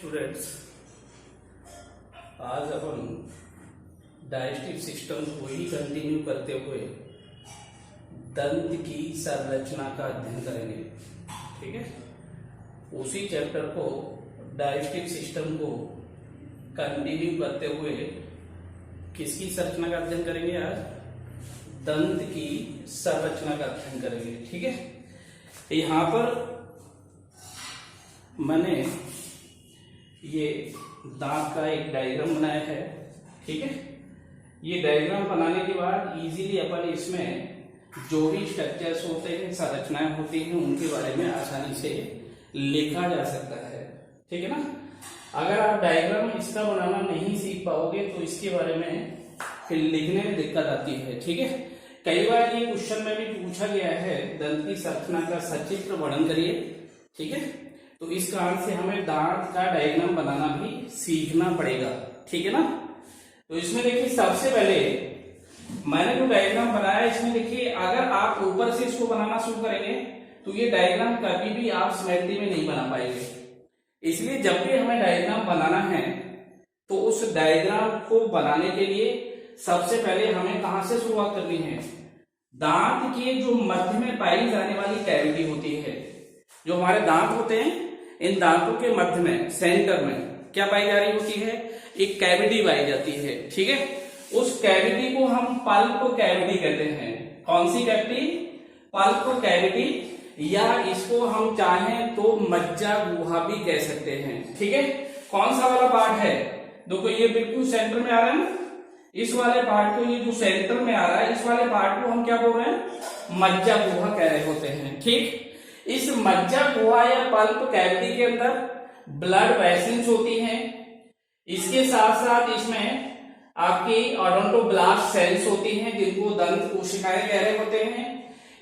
Students, आज अपन digestive system को ही continue करते हुए दंत की संरचना का अध्ययन करेंगे। ठीक है, उसी चैप्टर को डाइजेस्टिव सिस्टम को कंटिन्यू करते हुए किसकी संरचना का अध्ययन करेंगे? आज दंत की संरचना का अध्ययन करेंगे। ठीक है, यहां पर मैंने ये दांत का एक डायग्राम बनाया है। ठीक है, ये डायग्राम बनाने के बाद इजीली अपन इसमें जो भी स्ट्रक्चर्स होते हैं, संरचनाएं होती हैं, उनके बारे में आसानी से लिखा जा सकता है। ठीक है ना। अगर आप डायग्राम इसका बनाना नहीं सीख पाओगे तो इसके बारे में फिर लिखने में दिक्कत आती है। ठीक है, कई बार ये क्वेश्चन में भी पूछा गया है, दंत की संरचना का सचित्र वर्णन करिए। ठीक है, तो इस कारण से हमें दांत का डायग्राम बनाना भी सीखना पड़ेगा। ठीक है ना। तो इसमें देखिए, सबसे पहले मैंने जो डायग्राम बनाया इसमें देखिए, अगर आप ऊपर से इसको बनाना शुरू करेंगे तो ये डायग्राम कभी भी आप स्मृति में नहीं बना पाएंगे। इसलिए जब भी हमें डायग्राम बनाना है तो उस डायग्राम को बनाने के लिए सबसे पहले हमें कहां से शुरुआत करनी है? दांत के जो मध्य में पाई जाने वाली कैविटी होती है, जो हमारे दांत होते हैं, इन दांतों के मध्य में, सेंटर में क्या पाई जा रही होती है? एक कैविटी पाई जाती है। ठीक है, उस कैविटी को हम पल्प कैविटी कहते हैं। कौन सी कैविटी? पल्प कैविटी, या इसको हम चाहें तो मज्जा गुहा भी कह सकते हैं। ठीक है, कौन सा वाला पार्ट है? देखो ये बिल्कुल सेंटर में आ रहा है ना, इस वाले पार्ट को, ये जो सेंटर में आ रहा है, इस वाले पार्ट को हम क्या बोल रहे हैं? मज्जा गुहा कह रहे होते हैं। ठीक, इस मज्जा गुहा या पल्प कैविटी के अंदर ब्लड वेसल्स होती हैं। इसके साथ साथ इसमें आपकी ओडोंटोब्लास्ट सेल्स होती हैं, जिनको दंत कोशिकाएं कह रहे होते हैं।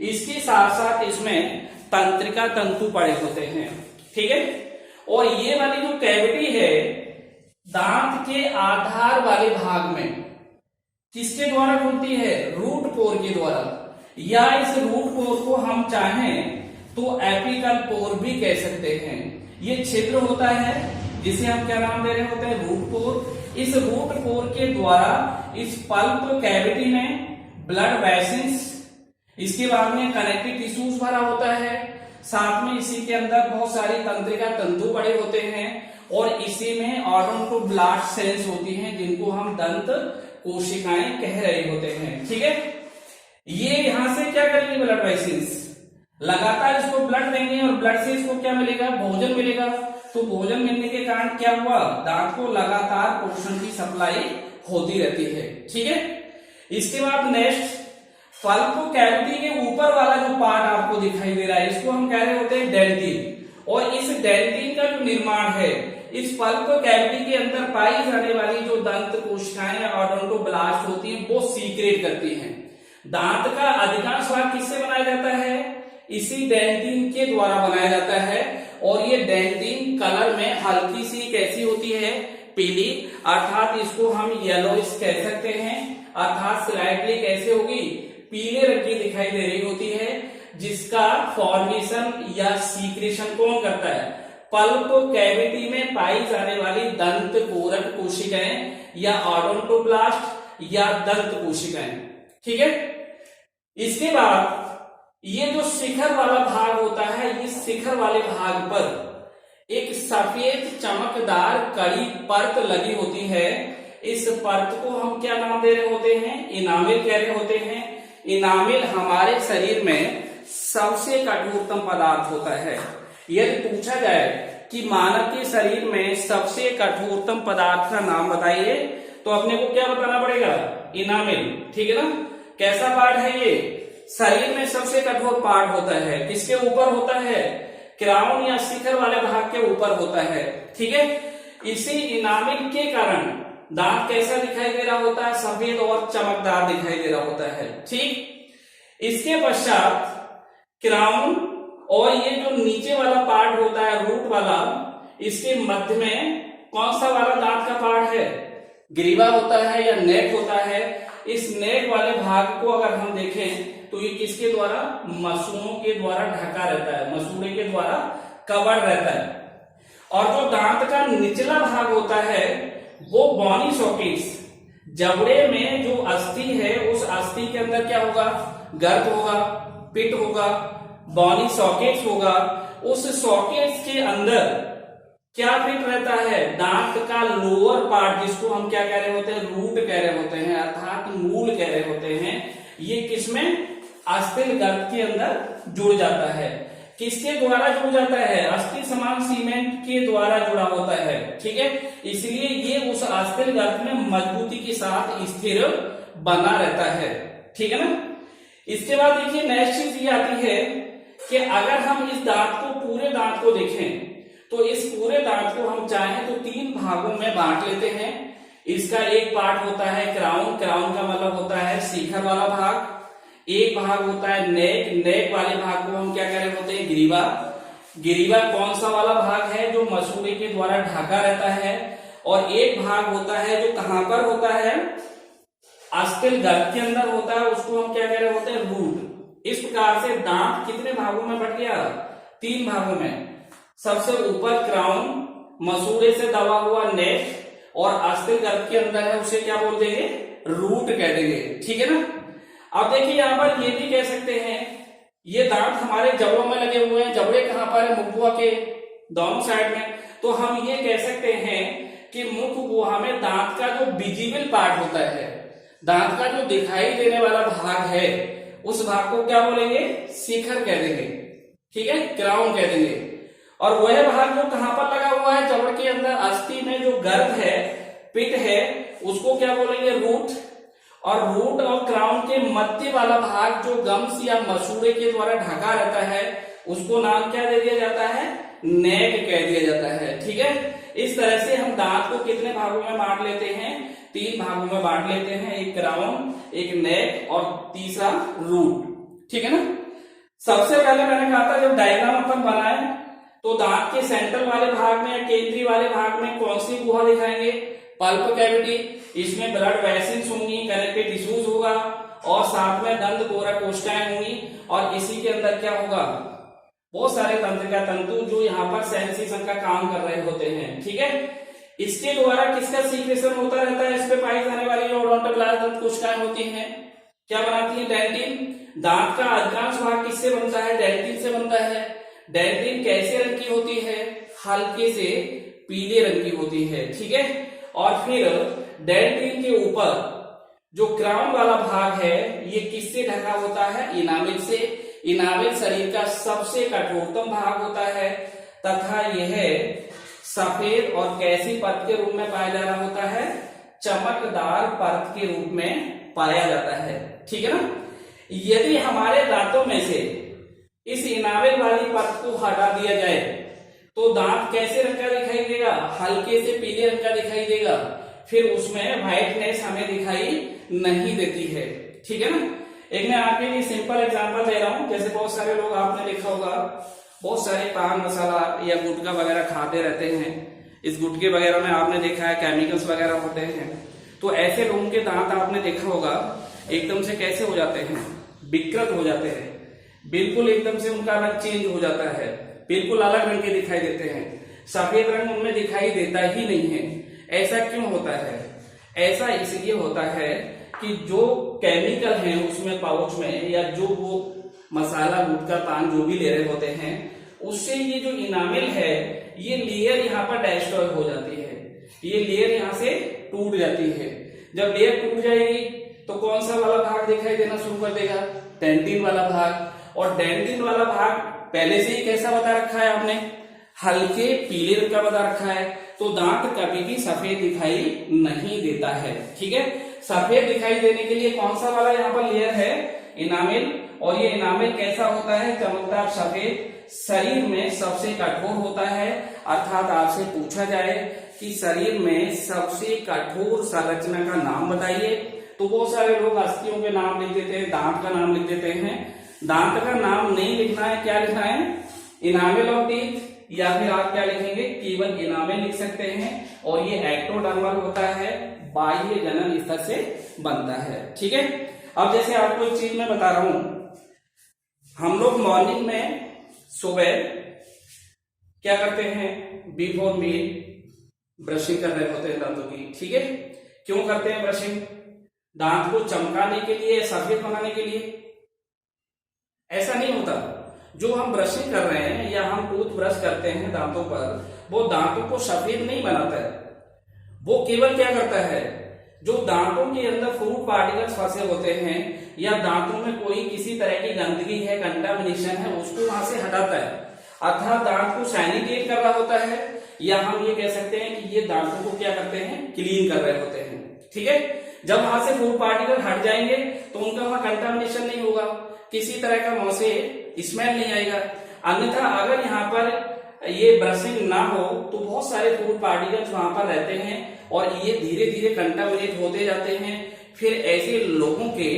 इसके साथ साथ इसमें तंत्रिका तंतु पड़े होते हैं। ठीक है, और ये वाली जो कैविटी है दांत के आधार वाले भाग में किसके द्वारा खुलती है? रूट पोर के द्वारा, या इस रूट पोर को हम चाहें तो एपिकल पोर भी कह सकते हैं। ये छिद्र होता है जिसे हम क्या नाम दे रहे होते हैं? रूट पोर। इस रूट पोर के द्वारा इस पल्प कैविटी में ब्लड वेसल्स, इसके बाद में कनेक्टिव टिश्यूज भरा होता है, साथ में इसी के अंदर बहुत सारी तंत्रिका तंतु पड़े होते हैं, और इसी में ओडोंटोब्लास्ट सेल्स होती हैं, जिनको हम दंत कोशिकाएं कह रहे होते हैं। ठीक है, ये यहां से क्या करेंगे? ब्लड वेसल्स लगातार इसको ब्लड देंगे, और ब्लड से इसको क्या मिलेगा? भोजन मिलेगा। तो भोजन मिलने के कारण क्या हुआ? दांत को लगातार पोषण की सप्लाई होती रहती है। ठीक है, इसके बाद नेक्स्ट, पल्प कैविटी के ऊपर वाला जो पार्ट आपको दिखाई दे रहा है, इसको हम कह रहे होते हैं डेंटिन। और इस डेंटिन का जो निर्माण है, इस पल्प कैविटी के अंदर पाई जाने वाली जो दंत कोशिकाएं या ओडोंटोब्लास्ट होती हैं, वो सीक्रेट करती हैं। दांत का अधिकांश भाग किससे बनाया जाता है? इसी डेंटिन के द्वारा बनाया जाता है। और ये डेंटिन कलर में हल्की सी कैसी होती है? पीली, अर्थात इसको हम येलोइश कह सकते हैं, अर्थात स्लाइटली कैसे होगी? पीले रंग की दिखाई दे रही होती है, जिसका फॉर्मेशन या सीक्रेशन कौन करता है? पल्प कैविटी में पाई जाने वाली दंत कोरक कोशिकाएं या ओडोंटोब्लास्ट या दंत कोशिकाएं। ठीक है, इसके बाद ये जो शिखर वाला भाग होता है, इस शिखर वाले भाग पर एक सफेद चमकदार कड़ी परत लगी होती है। इस परत को हम क्या नाम दे रहे होते हैं? इनामिल कह रहे होते हैं। इनामिल हमारे शरीर में सबसे कठोरतम पदार्थ होता है। यदि पूछा जाए कि मानव के शरीर में सबसे कठोरतम पदार्थ का नाम बताइए, तो अपने को क्या बताना पड़ेगा? इनामिल। ठीक है ना। कैसा पार्ट है ये? शरीर में सबसे कठोर पार्ट होता है। किसके ऊपर होता है? क्राउन या शिखर वाले भाग के ऊपर होता है। ठीक है, इसी इनामिल के कारण दांत कैसा दिखाई दे रहा होता है? सफेद और चमकदार दिखाई दे रहा होता है। ठीक, इसके पश्चात क्राउन और ये जो नीचे वाला पार्ट होता है, रूट वाला, इसके मध्य में कौन सा वाला दांत का पार्ट है? ग्रीवा होता है या नेक होता है। इस नेक वाले भाग को अगर हम देखें तो ये किसके द्वारा? मसूड़ों के द्वारा ढका रहता है, मसूड़े के द्वारा कवर रहता है। और जो दांत का निचला भाग होता है वो बोनी सॉकेट्स, जबड़े में जो अस्थि है उस अस्थि के अंदर क्या होगा, गर्त होगा, पिट होगा, बोनी सॉकेट्स होगा। उस सॉकेट्स के अंदर क्या फिट रहता है, दांत का लोअर पार्ट, जिसको हम क्या कह रहे होते हैं, रूट कह रहे होते हैं, अर्थात मूल कह रहे होते हैं। ये किसमें, अस्थिल गर्त के अंदर जुड़ जाता है। किसके द्वारा जुड़ जाता है, अस्थि समान सीमेंट के द्वारा जुड़ा होता है, ठीक है। इसलिए ये उस अस्थिल गर्त में मजबूती के साथ स्थिर बना रहता है, ठीक है ना। इसके बाद देखिए नेक्स्ट चीज ये आती है कि अगर हम इस दांत को, पूरे दांत को देखें तो इस पूरे दांत को हम चाहें तो 3 भागों में बांट लेते हैं। इसका एक पार्ट होता है क्राउन, क्राउन का मतलब होता है शिखर वाला भाग। एक भाग होता है नेक, नेक वाले भाग को हम क्या कह रहे होते हैं, ग्रीवा। ग्रीवा कौन सा वाला भाग है, जो मसूड़े के द्वारा ढका रहता है। और एक भाग होता है जो कहां पर होता है, अस्थिल गर्त के अंदर होता है, उसको हम क्या कह रहे होते हैं, रूट। इस प्रकार से दांत कितने भागों में बट गया, 3 भागों में। सबसे ऊपर क्राउन, मसूड़े से दबा हुआ नेक, और अस्थिल गर्त के अंदर है उसे क्या बोल देंगे, रूट कह देंगे, ठीक है ना। अब देखिए यहां पर ये भी कह सकते हैं, ये दांत हमारे जबड़ों में लगे हुए हैं। जबड़े कहां पर है, मुख गुहा के दोनों साइड में। तो हम ये कह सकते हैं कि मुख गुहा में दांत का जो विजिबल पार्ट होता है, दांत का जो दिखाई देने वाला भाग है, उस भाग को क्या बोलेंगे, शिखर कह देंगे, ठीक है, क्राउन कह देंगे। और वह भाग जो कहां पर लगा हुआ है, जबड़ के अंदर अस्थि में जो गर्त है, पिट है, उसको क्या बोलेंगे, रूट। और रूट और क्राउन के मध्य वाला भाग जो गम्स या मसूड़े के द्वारा ढका रहता है, उसको नाम क्या दे दिया जाता है, नेक कह दिया जाता है, ठीक है। इस तरह से हम दांत को कितने भागों में बांट लेते हैं, 3 भागों में बांट लेते हैं, एक क्राउन, एक नेक और तीसरा रूट, ठीक है ना। सबसे पहले मैंने कहा था जब डायग्राम अपन बनाए तो दांत के सेंट्रल वाले भाग में या केंद्रीय वाले भाग में कौन सी गुहा दिखाएंगे, पल्प कैविटी। इसमें ब्लड वेसल्स होंगी, कनेक्टिव टिश्यूज होगा, और साथ में दंत कोरा कोशिकाएं होंगी, और इसी के अंदर क्या होगा, बहुत सारे तंत्रिका तंतु जो यहाँ पर सेंसेशन का काम कर रहे होते हैं, ठीक है। इसके द्वारा किसका सीक्रेशन होता रहता है, इस पे पाई जाने वाली जो ओडोंटोब्लास्ट दंत कोशिकाएं होती हैं, क्या बनाती है, डेंटिन। दांत का अधिकांश भाग किससे बनता है, डेंटिन से बनता है। डेंटिन कैसे रंग की होती है, हल्के से पीले रंग की होती है, ठीक है। और फिर डेंटिन के ऊपर जो क्राउन वाला भाग है, ये किससे ढका होता है, इनामिल से। इनामिल शरीर का सबसे कठोरतम भाग होता है, तथा यह सफेद और कैसी परत के रूप में पाया जा रहा होता है, चमकदार परत के रूप में पाया जाता है, ठीक है ना। यदि हमारे दांतों में से इस इनामिल वाली परत को हटा दिया जाए तो दांत कैसे रंग का दिखाई देगा, हल्के से पीले रंग का दिखाई देगा, फिर उसमें व्हाइटनेस हमें दिखाई नहीं देती है, ठीक है ना। एक मैं आपके लिए सिंपल एग्जांपल दे रहा हूं। जैसे बहुत सारे लोग, आपने देखा होगा, बहुत सारे पान मसाला या गुटखा वगैरह खाते रहते हैं। इस गुटखे वगैरह में आपने देखा है केमिकल्स वगैरह होते हैं। तो ऐसे लोगों के दांत आपने देखा होगा एकदम से कैसे हो जाते हैं, विकृत हो जाते हैं, बिल्कुल एकदम से उनका रंग चेंज हो जाता है, बिल्कुल अलग रंग के दिखाई देते हैं, सफेद रंग उनमें दिखाई देता ही नहीं है। ऐसा क्यों होता है, ऐसा इसलिए होता है कि जो केमिकल है उसमें पाउच में, या जो वो मसाला गुटखा पान जो भी ले रहे होते हैं, उससे ये जो इनामिल है, ये लेयर यहाँ पर डिस्ट्रॉय हो जाती है, ये लेयर यहाँ से टूट जाती है। जब लेयर टूट जाएगी तो कौन सा वाला भाग दिखाई देना शुरू कर देगा, डेंटिन वाला भाग। और डेंटिन वाला भाग पहले से ही कैसा बता रखा है आपने, हल्के पीले रंग का बता रखा है। तो दांत कभी भी सफेद दिखाई नहीं देता है, ठीक है। सफेद दिखाई देने के लिए कौन सा वाला यहाँ पर लेयर है, इनामिल। और ये इनामिल कैसा होता है, चमकदार सफेद, शरीर में सबसे कठोर होता है। अर्थात आपसे पूछा जाए कि शरीर में सबसे कठोर संरचना का नाम बताइए, तो बहुत सारे लोग अस्थियों के नाम लिख देते हैं, दांत का नाम लिख देते हैं। दांत का नाम नहीं लिखना है, क्या लिखना है, इनामिल ऑफ टीथ, या फिर आप क्या लिखेंगे, केवल इनामिल लिख सकते हैं। और ये एक्टोडर्मल होता है, बाह्य जनन स्तर से बनता है, ठीक है। अब जैसे आपको एक चीज मैं बता रहा हूं, हम लोग मॉर्निंग में सुबह क्या करते हैं, बिफोर मील ब्रशिंग कर रहे होते हैं दांतों की, ठीक है। क्यों करते हैं ब्रशिंग, दांत को चमकाने के लिए, सफेद बनाने के लिए? ऐसा नहीं होता। जो हम ब्रशिंग कर रहे हैं या हम टूथ ब्रश करते हैं दांतों पर, वो दांतों को सफेद नहीं बनाता है। वो केवल क्या करता है, जो दांतों के अंदर फूड पार्टिकल्स फंसे होते हैं या दांतों में कोई किसी तरह की गंदगी है, कंटामिनेशन है, उसको वहां से हटाता है, अर्थात दांत को सैनिटाइज कर रहा होता है, या हम ये कह सकते हैं कि ये दांतों को क्या करते हैं, क्लीन कर रहे होते हैं, ठीक है। जब वहां से फूड पार्टिकल हट जाएंगे तो उनका वहां कंटामिनेशन नहीं होगा, किसी तरह का मुंह से स्मेल नहीं आएगा। अन्यथा अगर यहाँ पर ये ब्रशिंग ना हो तो बहुत सारे फूड पार्टिकल्स वहां पर रहते हैं और ये धीरे धीरे कंटामिनेट होते जाते हैं, फिर ऐसे लोगों के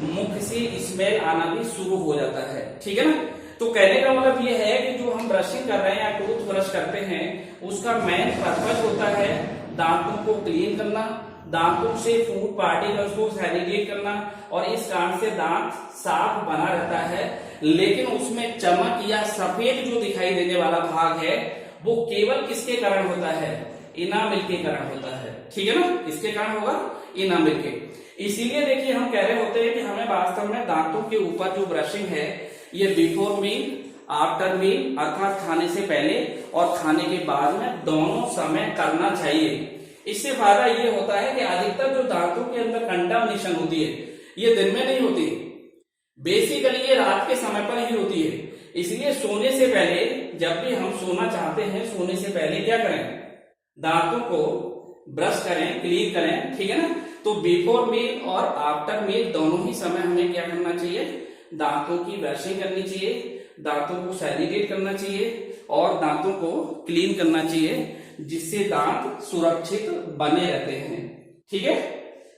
मुख से स्मेल आना भी शुरू हो जाता है, ठीक है ना। तो कहने का मतलब ये है कि जो हम ब्रशिंग कर रहे हैं या टूथ ब्रश करते हैं, उसका मेन पर्पज होता है दांतों को क्लीन करना, दांतों से फूड पार्टिकल्स को सैनिटाइज करना, और इस कारण से दांत साफ बना रहता है। लेकिन उसमें चमक या सफेद जो दिखाई देने वाला भाग है वो केवल किसके कारण होता है, इनामिल के कारण होता है, ठीक है ना। किसके कारण होगा, इनामिल के। इसीलिए देखिए हम कह रहे होते हैं कि हमें वास्तव में दांतों के ऊपर जो ब्रशिंग है ये बिफोर मील, आफ्टर मील अर्थात खाने से पहले और खाने के बाद में दोनों समय करना चाहिए। इससे फायदा ये होता है कि अधिकतर जो दांतों के अंदर कंटामिनेशन होती है ये दिन में नहीं होती, बेसिकली ये रात के समय पर ही होती है। इसलिए सोने से पहले, जब भी हम सोना चाहते हैं, सोने से पहले क्या करें, दांतों को ब्रश करें, क्लीन करें, ठीक है ना। तो बिफोर मील और आफ्टर मील दोनों ही समय हमें क्या करना चाहिए, दांतों की ब्रशिंग करनी चाहिए, दांतों को सैनिटाइज करना चाहिए और दांतों को क्लीन करना चाहिए, जिससे दांत सुरक्षित बने रहते हैं, ठीक है।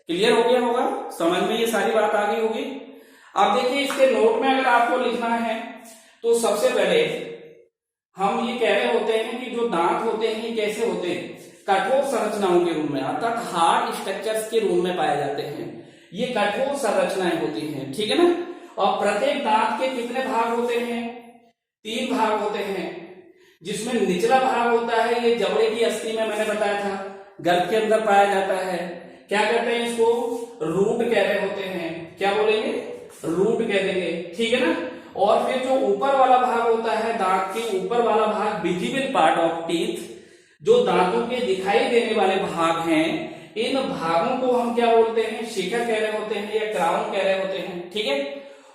क्लियर हो गया होगा, समझ में ये सारी बात आ गई होगी। अब देखिए इसके नोट में अगर आपको लिखना है तो सबसे पहले हम ये कह रहे होते हैं कि जो दांत होते हैं ये कैसे होते हैं, कठोर संरचनाओं के रूप में अर्थात हार्ड स्ट्रक्चर्स के रूप में पाए जाते हैं। ये कठोर संरचनाएं होती हैं, ठीक है ना। और प्रत्येक दांत के कितने भाग होते हैं, 3 भाग होते हैं, जिसमें निचला भाग होता है ये जबड़े की अस्थि में मैंने बताया था, गर्भ के अंदर पाया जाता है। क्या कहते हैं इसको, रूट कह रहे होते हैं, क्या बोलेंगे, रूट कह देंगे, ठीक है ना। और फिर जो ऊपर वाला भाग होता है, दांत के ऊपर वाला भाग, विजिबल पार्ट ऑफ टीथ, जो दांतों के दिखाई देने वाले भाग हैं, इन भागों को हम क्या बोलते हैं, शिखर कह रहे होते हैं या क्राउन कह रहे होते हैं, ठीक है।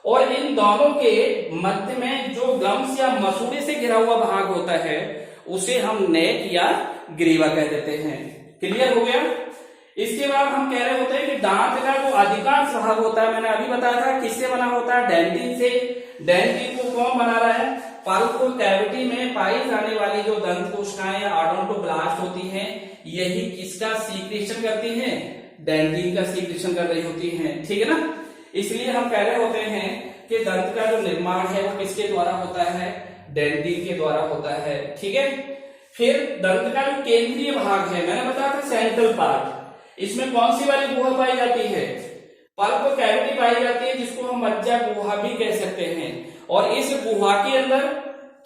और इन दोनों के मध्य में जो गम्स या मसूड़े से घिरा हुआ भाग होता है उसे हम नेक या ग्रीवा कह देते हैं। क्लियर हो गया। इसके बाद हम कह रहे होते हैं कि दांत का जो अधिकांश भाग होता है, मैंने अभी बताया था किससे बना होता है, डेंटिन से। डेंटिन को कौन बना रहा है, पल्प कैविटी में पाई जाने वाली जो दंत कोशिकाएं या ओडोंटोब्लास्ट होती हैं, यही किसका सीक्रेशन करती हैं, डेंटिन का सीक्रेशन कर रही होती हैं, ठीक है ना। इसलिए हम कह रहे होते हैं कि दंत का जो निर्माण है वो किसके द्वारा होता है, डेंटिन के द्वारा होता है, ठीक है। फिर दंत का जो केंद्रीय भाग है, मैंने बताया था सेंट्रल पार्ट, इसमें कौन सी वाली गुहा पाई जाती है, पल्प कैविटी पाई जाती है, जिसको हम मज्जा गुहा भी कह सकते हैं। और इस गुहा के अंदर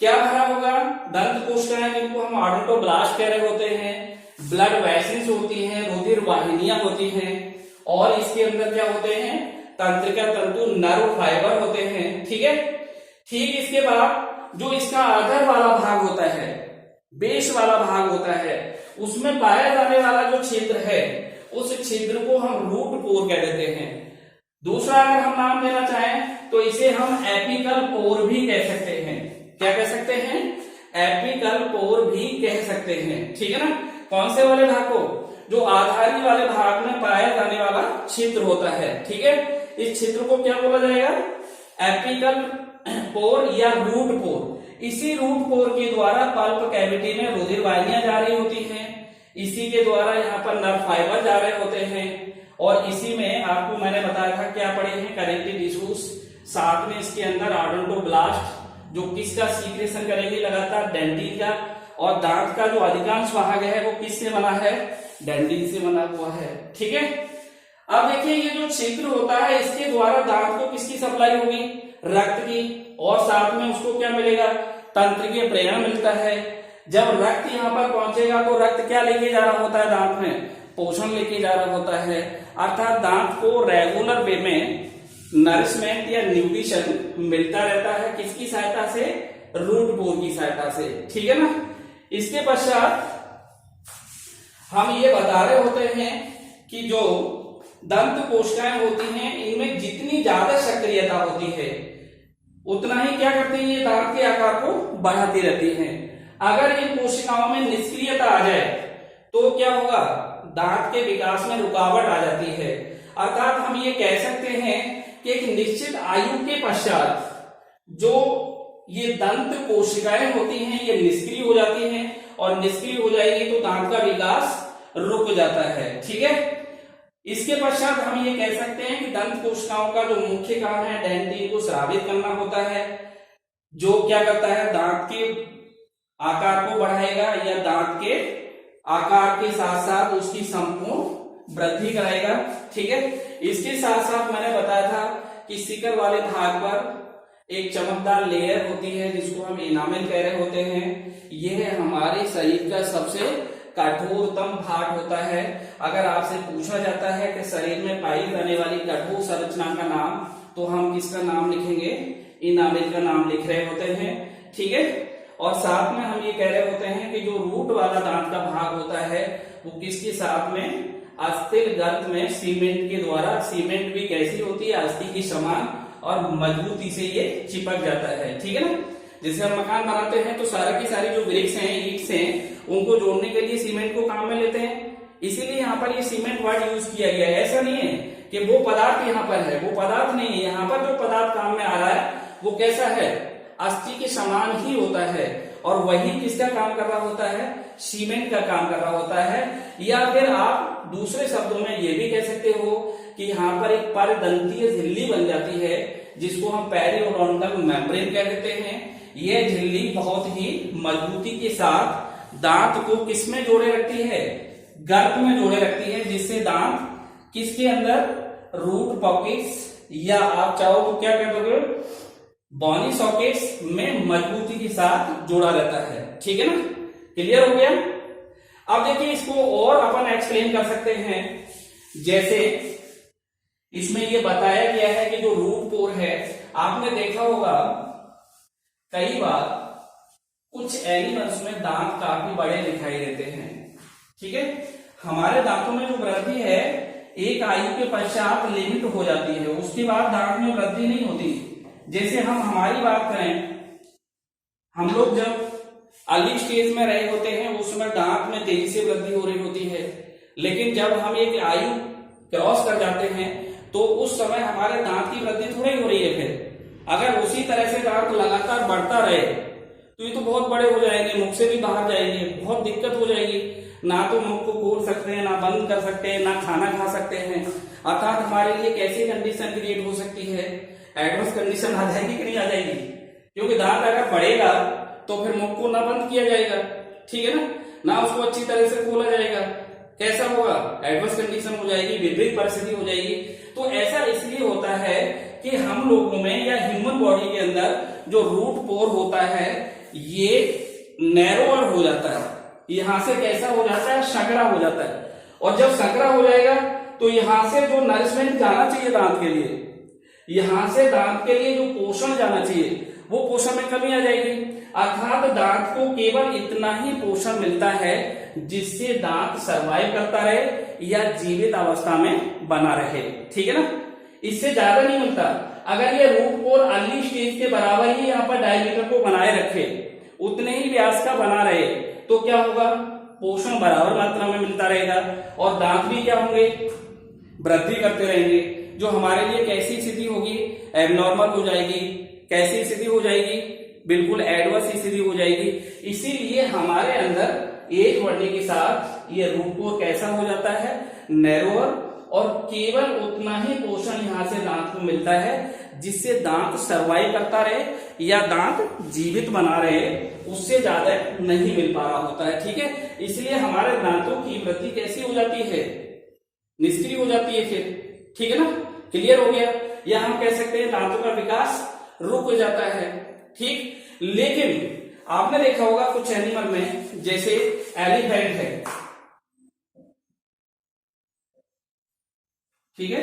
क्या भरा होगा, दंत कोशिकाएं जिनको हम ओडोंटोब्लास्ट कह रहे होते हैं, ब्लड वेसल्स होती हैं, रुधिर वाहिनियां होती हैं, और इसके अंदर क्या होते हैं, तंत्रिका तंतु, नर्व फाइबर होते हैं, ठीक है। ठीक इसके बाद जो इसका आधार वाला भाग होता है, बेस वाला भाग होता है, उसमें पाया जाने वाला जो छिद्र है उस छिद्र को हम रूट पोर कह देते हैं। दूसरा अगर हम नाम देना चाहें तो इसे हम एपिकल पोर भी कह सकते हैं। क्या कह सकते हैं, एपिकल पोर भी कह सकते हैं, ठीक है ना। कौन से वाले भाग को, जो आधारी वाले भाग में पाया जाने वाला छिद्र होता है, ठीक है। इस छिद्र को क्या बोला जाएगा, एपिकल पोर या रूट पोर। इसी रूट पोर के द्वारा पल्प कैविटी में रुधिर वाहिनियां जा रही होती हैं, इसी के द्वारा यहाँ पर नर्व फाइबर जा रहे होते हैं, और इसी में आपको मैंने बताया था क्या पढ़े हैं, कनेक्टिव टिश्यूज, साथ में इसके अंदर ओडोंटोब्लास्ट जो किसका सीक्रेशन करेंगे लगातार, डेंटिन का। और दांत का जो अधिकांश भाग है वो किससे बना है, डेंटिन से बना हुआ है, ठीक है। अब देखिए ये जो छिद्र होता है इसके द्वारा दांत को किसकी सप्लाई होगी, रक्त की, और साथ में उसको क्या मिलेगा, तंत्रिकीय प्रेरण मिलता है। जब रक्त यहाँ पर पहुंचेगा तो रक्त क्या लेके जा रहा होता है दांत में, पोषण लेके जा रहा होता है। अर्थात दांत को रेगुलर वे में नरिशमेंट या न्यूट्रिशन मिलता रहता है, किसकी सहायता से, रूट पोर की सहायता से, ठीक है ना। इसके पश्चात हम ये बता रहे होते हैं कि जो दंत कोशिकाएं होती हैं इनमें जितनी ज्यादा सक्रियता होती है उतना ही क्या करती है, ये दांत के आकार को बढ़ाती रहती हैं। अगर इन कोशिकाओं में निष्क्रियता आ जाए तो क्या होगा, दांत के विकास में रुकावट आ जाती है। अर्थात हम ये कह सकते हैं कि एक निश्चित आयु के पश्चात जो ये दंत कोशिकाएं होती हैं ये निष्क्रिय हो जाती हैं, और निष्क्रिय हो जाएगी तो दांत का विकास रुक जाता है, ठीक है। इसके पश्चात हम ये कह सकते हैं कि दंत कोशिकाओं का जो मुख्य काम है डेंटिन को स्रावित करना होता है, जो क्या करता है, दांत के आकार को बढ़ाएगा या दांत के आकार के साथ साथ उसकी संपूर्ण वृद्धि कराएगा, ठीक है। इसके साथ साथ मैंने बताया था कि शिखर वाले भाग पर एक चमकदार लेयर होती है जिसको हम इनामेल कह रहे होते हैं। यह हमारे शरीर का सबसे कठोरतम भाग होता है। अगर आपसे पूछा जाता है कि शरीर में पाई जाने वाली कठोर संरचना का नाम, तो हम किसका नाम लिखेंगे, इनामेल का नाम लिख रहे होते हैं, ठीक है। और साथ में हम ये कह रहे होते हैं कि जो रूट वाला दांत का भाग होता है वो किसके साथ में, अस्थिर गर्त में सीमेंट के द्वारा, सीमेंट भी कैसी होती है, अस्थि की समान, और मजबूती से ये चिपक जाता है, ठीक है ना। जैसे हम मकान बनाते हैं तो सारा की सारी जो ब्रिक्स हैं, ईंट्स हैं, उनको जोड़ने के लिए सीमेंट को काम में लेते हैं, इसीलिए यहाँ पर ये सीमेंट वर्ड यूज किया गया है। ऐसा नहीं है कि वो पदार्थ यहाँ पर है, वो पदार्थ नहीं है, यहाँ पर जो पदार्थ काम में आ रहा है वो कैसा है, अस्थि के समान ही होता है, और वही किसका काम कर रहा होता है, सीमेंट का काम कर रहा होता है। या फिर आप दूसरे शब्दों में ये भी कह सकते हो कि यहाँ पर एक परदंतीय झिल्ली बन जाती है जिसको हम पेरिओडोंटल मेम्ब्रेन कह देते हैं। यह झिल्ली बहुत ही मजबूती के साथ दांत को किसमें जोड़े रखती है, गर्त में जोड़े रखती है, जिससे दांत किसके अंदर, रूट पॉकेट्स, या आप चाहो तो क्या कह दोगे, बॉनी सॉकेट्स में मजबूती के साथ जोड़ा रहता है, ठीक है ना। क्लियर हो गया। अब देखिए इसको और अपन एक्सप्लेन कर सकते हैं। जैसे इसमें ये बताया गया है कि जो रूट पोर है, आपने देखा होगा कई बार कुछ एनिमल्स में दांत काफी बड़े दिखाई देते हैं, ठीक है। हमारे दांतों में जो वृद्धि है एक आयु के पश्चात लिमिट हो जाती है, उसके बाद दांत में वृद्धि नहीं होती। जैसे हम हमारी बात करें, हम लोग जब अर्ली स्टेज में रहे होते हैं उस समय दांत में तेजी से वृद्धि हो रही होती है, लेकिन जब हम एक आयु क्रॉस कर जाते हैं तो उस समय हमारे दांत की वृद्धि थोड़ी हो रही है। फिर अगर उसी तरह से दांत लगातार बढ़ता रहे तो ये तो बहुत बड़े हो जाएंगे, मुख से भी बाहर जाएंगे, बहुत दिक्कत हो जाएगी, ना तो मुख को खोल सकते हैं, ना बंद कर सकते हैं, ना खाना खा सकते हैं। अर्थात हमारे लिए कैसी कंडीशन क्रिएट हो सकती है, एडवर्स कंडीशन आ जाएगी कि नहीं आ जाएगी, क्योंकि दांत अगर बढ़ेगा तो फिर मुख को ना बंद किया जाएगा, ठीक है ना उसको अच्छी तरह से खोला जाएगा, कैसा होगा, एडवर्स कंडीशन हो जाएगी, विपरीत परिस्थिति हो जाएगी। तो ऐसा इसलिए होता है कि हम लोगों में या ह्यूमन बॉडी के अंदर जो रूट पोर होता है ये नैरोअर हो जाता है, यहां से कैसा हो जाता है, संकरा हो जाता है, और जब संकरा हो जाएगा तो यहां से जो नरिशमेंट जाना चाहिए दांत के लिए, यहां से दांत के लिए जो पोषण जाना चाहिए वो पोषण में कमी आ जाएगी। अर्थात दांत को केवल इतना ही पोषण मिलता है जिससे दांत सर्वाइव करता रहे या जीवित अवस्था में बना रहे, ठीक है ना, इससे ज्यादा नहीं मिलता। अगर ये रूट पोर अर्ली स्टेज के बराबर ही यहाँ पर डायमीटर को बनाए रखे, उतने ही व्यास का बना रहे, तो क्या होगा, पोषण बराबर मात्रा में मिलता रहेगा और दांत भी क्या होंगे, वृद्धि करते रहेंगे, जो हमारे लिए कैसी स्थिति होगी, एबनॉर्मल हो जाएगी। कैसी स्थिति हो जाएगी, बिल्कुल एडवर्स स्थिति हो जाएगी। इसीलिए हमारे अंदर एज बढ़ने के साथ ये रूट पोर कैसा हो जाता है, नैरोअर, और केवल उतना ही पोषण यहां से दांत को मिलता है जिससे दांत सर्वाइव करता रहे या दांत जीवित बना रहे, उससे ज्यादा नहीं मिल पा रहा होता है, ठीक है। इसलिए हमारे दांतों की वृद्धि कैसी हो जाती है, निष्क्रिय हो जाती है फिर, ठीक है ना। क्लियर हो गया। या हम कह सकते हैं दांतों का विकास रुक जाता है, ठीक। लेकिन आपने देखा होगा कुछ एनिमल में, जैसे एलिफेंट है, ठीक है,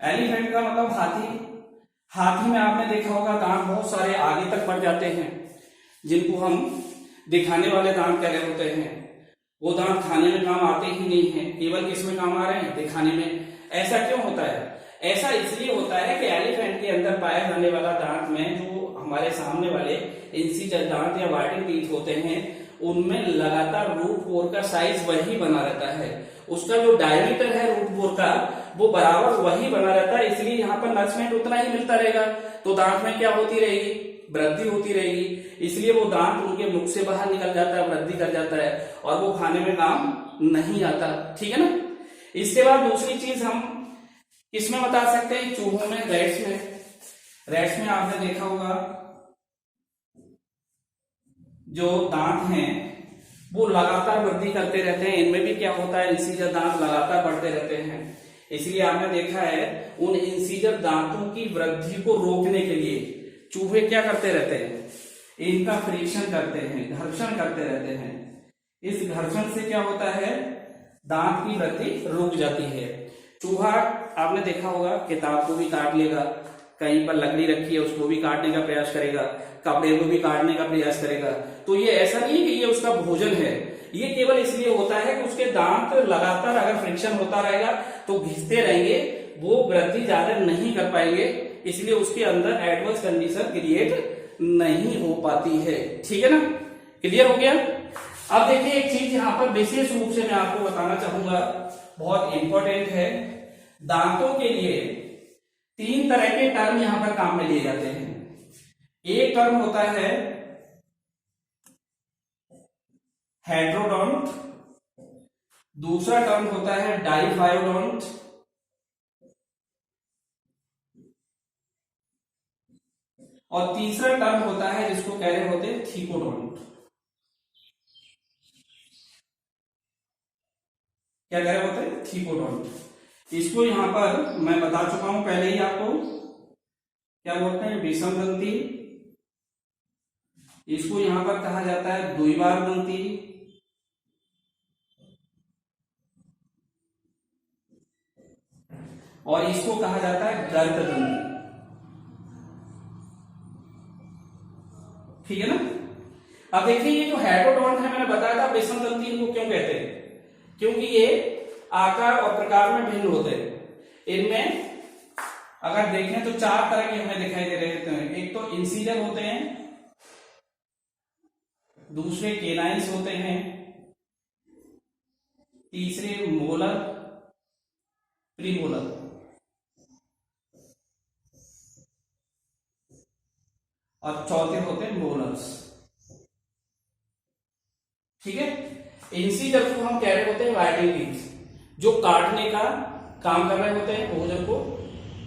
एलिफेंट का मतलब हाथी। हाथी में आपने देखा होगा दांत बहुत सारे आगे तक बढ़ जाते हैं, जिनको हम दिखाने वाले दांत कह रहे होते हैं। वो दांत खाने में काम आते ही नहीं है, केवल किस में काम आ रहे हैं, दिखाने में। ऐसा क्यों होता है? ऐसा इसलिए होता है कि एलिफेंट के अंदर पाया जाने वाला दांत में जो हमारे सामने वाले इंसिजर दांत या वाइटिंग टीथ होते हैं, उनमें लगातार रूट पोर का साइज वही बना रहता है। उसका जो डायमीटर है रूट पोर का, वो बराबर वही बना रहता है, इसलिए यहाँ पर नरिशमेंट उतना ही मिलता रहेगा। तो दांत में क्या होती रहेगी? वृद्धि होती रहेगी। इसलिए वो दांत उनके मुख से बाहर निकल जाता है, वृद्धि कर जाता है, और वो खाने में काम नहीं आता। ठीक है ना। इसके बाद दूसरी चीज हम इसमें बता सकते हैं, चूहों में, रैट्स में। रैट्स में आपने देखा होगा जो दांत हैं वो लगातार वृद्धि करते रहते हैं। इनमें भी क्या होता है, इंसिजर दांत लगातार बढ़ते रहते हैं। इसलिए आपने देखा है उन इंसिजर दांतों की वृद्धि को रोकने के लिए चूहे क्या करते रहते हैं, इनका फ्रिक्शन करते हैं, घर्षण करते रहते हैं। इस घर्षण से क्या होता है, दांत की वृद्धि रुक जाती है। चूहा आपने देखा होगा किताब को भी काट लेगा, कहीं पर लकड़ी रखी है उसको भी काटने का प्रयास करेगा, कपड़े को भी काटने का प्रयास करेगा। तो ये ऐसा नहीं है कि ये उसका भोजन है, ये केवल इसलिए होता है कि उसके दांत लगातार अगर फ्रिक्शन होता रहेगा तो घिसते रहेंगे, वो वृद्धि ज्यादा नहीं कर पाएंगे, इसलिए उसके अंदर एडवर्स कंडीशन क्रिएट नहीं हो पाती है। ठीक है ना, क्लियर हो गया। अब देखिए एक चीज यहाँ पर विशेष रूप से मैं आपको बताना चाहूंगा, बहुत इंपॉर्टेंट है। दांतों के लिए 3 तरह के टर्म यहां पर काम में लिए जाते हैं। एक टर्म होता है हेट्रोडोंट, दूसरा टर्म होता है डाइफायोडोंट, और तीसरा टर्म होता है जिसको कह रहे होते हैं थीकोडोंट। क्या कह रहे होते हैं, थीकोडोंट। इसको यहां पर मैं बता चुका हूं पहले ही आपको, क्या बोलते हैं, विषम दंती। इसको यहां पर कहा जाता है द्विबार दंती, और इसको कहा जाता है गर्त दंती। ठीक है ना। अब देखिए ये जो हेट्रोडोंट है, मैंने बताया था विषम दंती इनको क्यों कहते हैं, क्योंकि ये आकार और प्रकार में भिन्न होते हैं। इनमें अगर देखें तो 4 तरह के हमें दिखाई दे रहे हैं। एक तो इंसिजर होते हैं, दूसरे केनाइन्स होते हैं, तीसरे मोलर, प्रीमोलर, और चौथे होते हैं मोलर्स। ठीक है। इंसिजर को हम कह रहे होते हैं वाइटिंग टीथ, जो काटने का काम कर रहे होते हैं भोजन को।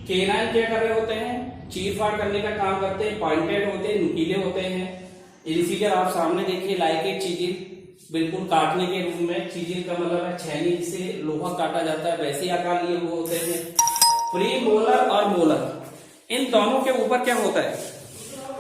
केनाइन क्या कर रहे होते हैं, चीर फाड़ करने का काम करते हैं, पॉइंटेड होते हैं, नुकीले होते हैं। इंसिजर आप सामने देखिए, लाइक ए चीजिल, बिल्कुल काटने के रूप में। चीजिल का मतलब है छेनी से लोहा काटा जाता है, वैसे आकार लिए हुए होते हैं। प्री मोलर और मोलर, इन दोनों के ऊपर क्या होता है,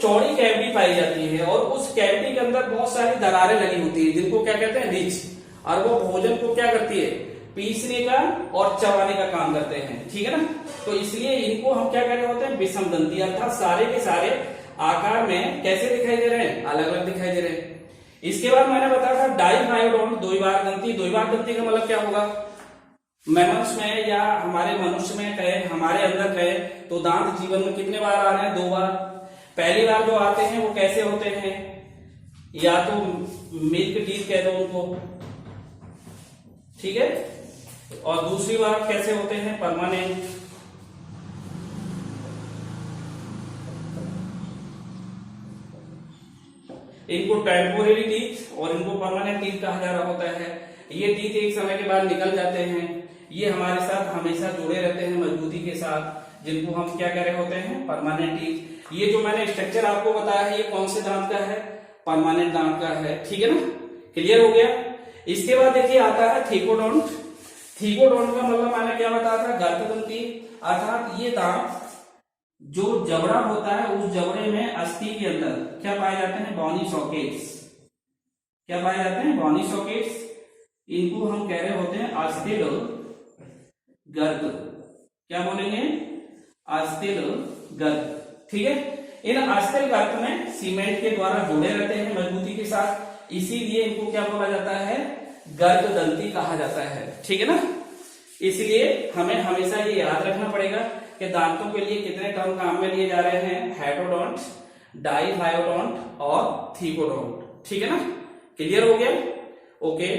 चौड़ी कैविटी पाई जाती है, और उस कैविटी के अंदर बहुत सारी दरारें लगी होती है, जिनको क्या कहते हैं, रिच। और वो भोजन को क्या करती है, पीसने का और चबाने का काम करते हैं। ठीक है ना। तो इसलिए इनको हम क्या कह रहे होते हैं, विषम दंती, अर्थात सारे के सारे आकार में कैसे दिखाई दे रहे हैं, अलग अलग दिखाई दे रहे हैं। इसके बाद मैंने बताया था डाइफायोडोंट, द्विबार दंती। द्विबार दंती का मतलब क्या होगा, मैमल्स में या हमारे मनुष्य में कहे, हमारे अंदर कहे तो दांत जीवन में कितने बार आ रहे हैं, 2 बार। पहली बार जो आते हैं वो कैसे होते हैं, या तो मिल्क टीथ कह दो उनको, ठीक है, और दूसरी बार कैसे होते हैं, परमानेंट। इनको टेम्पोरेरी टीथ और इनको परमानेंट टीथ कहा जा रहा होता है। ये टीथ एक समय के बाद निकल जाते हैं, ये हमारे साथ हमेशा जुड़े रहते हैं मजबूती के साथ, जिनको हम क्या कह रहे होते हैं, परमानेंट टीथ। ये जो मैंने स्ट्रक्चर आपको बताया है, ये कौन से दांत का है, परमानेंट दांत का है। ठीक है ना, क्लियर हो गया। इसके बाद देखिए आता है थीकोडोंट। थीकोडोंट का मतलब मैंने क्या बताया था, गर्त दंती, अर्थात ये दांत जो जबड़ा होता है उस जबड़े में अस्थि के अंदर क्या पाए जाते हैं, बॉनी सॉकेट्स। क्या पाए जाते हैं, बॉनी सॉकेट्स। इनको हम कह रहे होते हैं अस्थिल गर्त। क्या बोलेंगे, अस्थिल गर्त। ठीक है, इन अस्थिल गर्त में सीमेंट के द्वारा जुड़े रहते हैं मजबूती के साथ, इसीलिए इनको क्या बोला जाता है, गर्त दंती कहा जाता है। ठीक है ना, इसलिए हमें हमेशा ये याद रखना पड़ेगा कि दांतों के लिए कितने टर्म काम में लिए जा रहे हैं, हेटोडोंट, डाइहायोडोंट और थीकोडोंट। ठीक है ना, क्लियर हो गया। ओके।